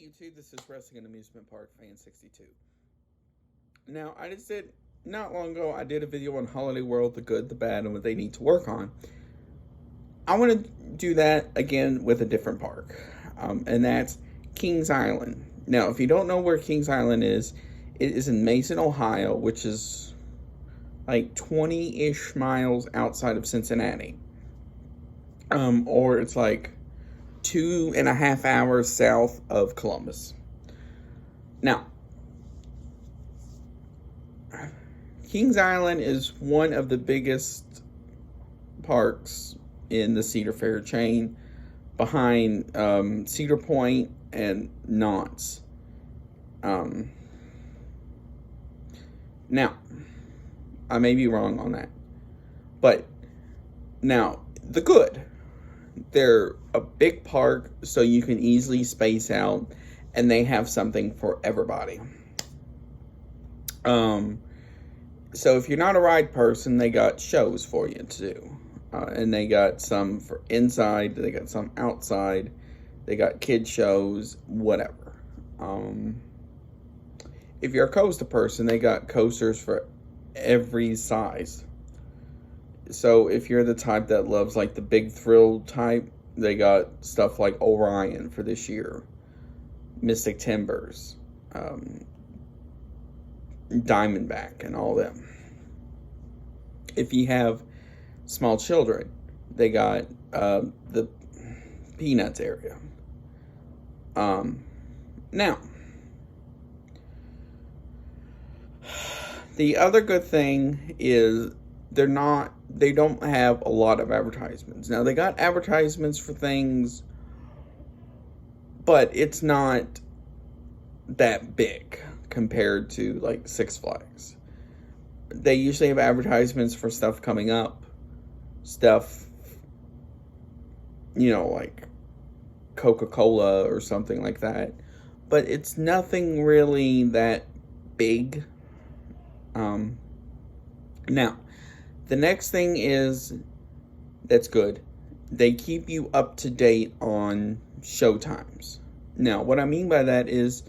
YouTube, this is Wrestling and Amusement Park Fan 62. Now, I just did, not long ago, I did a video on Holiday World, the good, the bad, and what they need to work on. I want to do that again with a different park, and that's Kings Island. Now, if you don't know where Kings Island is, it is in Mason, Ohio, which is like 20-ish miles outside of Cincinnati. Or it's like 2.5 hours south of Columbus. Now, Kings Island is one of the biggest parks in the Cedar Fair chain, behind Cedar Point and Knott's. Now, I may be wrong on that, but now the good. They're a big park, so you can easily space out, and they have something for everybody. So if you're not a ride person, they got shows for you to do. And they got some for inside, they got some outside, they got kid shows, whatever. If you're a coaster person, they got coasters for every size. So if you're the type that loves like the big thrill type, they got stuff like Orion for this year, Mystic Timbers, Diamondback, and all them. If you have small children, they got the Peanuts area. Now, the other good thing is they don't have a lot of advertisements. Now, they got advertisements for things, but it's not that big compared to like Six Flags. They usually have advertisements for stuff coming up, stuff, like Coca-Cola or something like that, but it's nothing really that big. Now, the next thing is, that's good, they keep you up to date on show times. Now, what I mean by that is,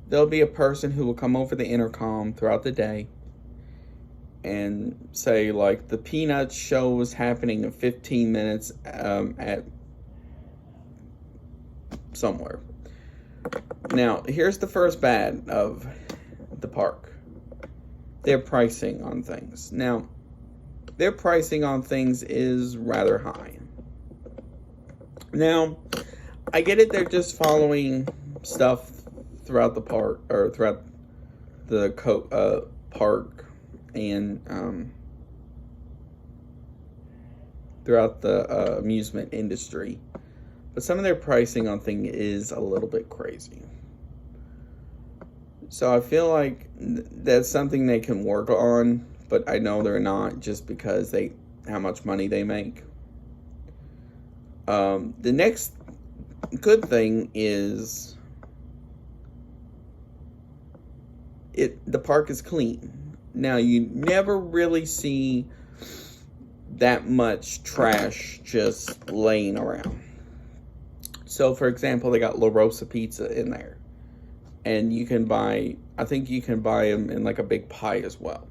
there'll be a person who will come over the intercom throughout the day and say, like, the Peanuts show is happening in 15 minutes at somewhere. Now, here's the first bad of the park. Their pricing on things. Now, their pricing on things is rather high. Now, I get it, they're just following stuff throughout the park, or throughout the park, and throughout the amusement industry. But some of their pricing on things is a little bit crazy. So I feel like that's something they can work on, but I know they're not, just because how much money they make. The next good thing is the park is clean. Now, you never really see that much trash just laying around. So, for example, they got La Rosa pizza in there. And you can I think you can buy them in like a big pie as well.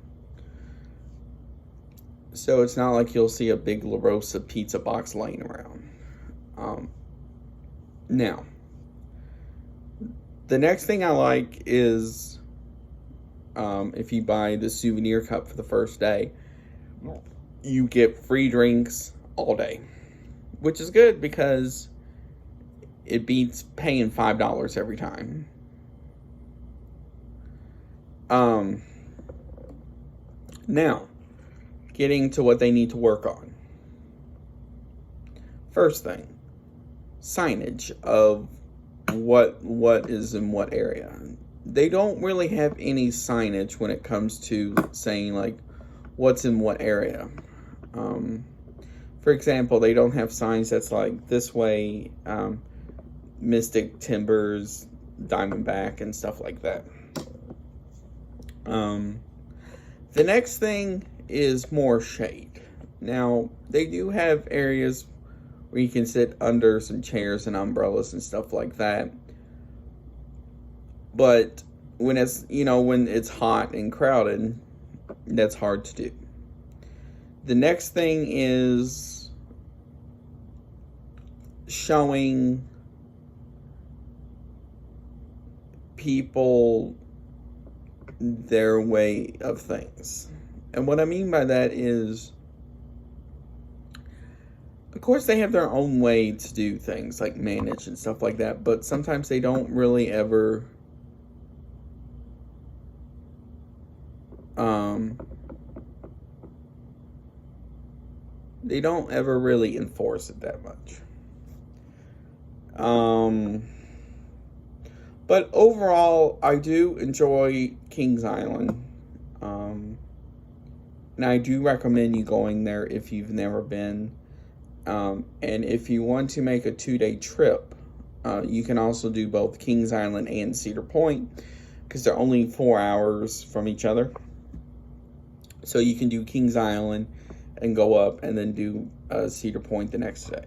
So it's not like you'll see a big La Rosa pizza box laying around. Now, the next thing I like is, if you buy the souvenir cup for the first day, you get free drinks all day. Which is good, because it beats paying $5 every time. Now, getting to what they need to work on. First thing, signage of what is in what area. They don't really have any signage when it comes to saying like what's in what area. For example, they don't have signs that's like this way, Mystic Timbers, Diamondback, and stuff like that. The next thing is more shade. Now, they do have areas where you can sit under some chairs and umbrellas and stuff like that. But when it's hot and crowded, that's hard to do. The next thing is showing people their way of things. And what I mean by that is, of course, they have their own way to do things, like manage and stuff like that, but sometimes they don't really ever really enforce it that much. But overall, I do enjoy Kings Island. And I do recommend you going there if you've never been. And if you want to make a 2-day trip, you can also do both Kings Island and Cedar Point, because they're only 4 hours from each other. So you can do Kings Island and go up and then do Cedar Point the next day.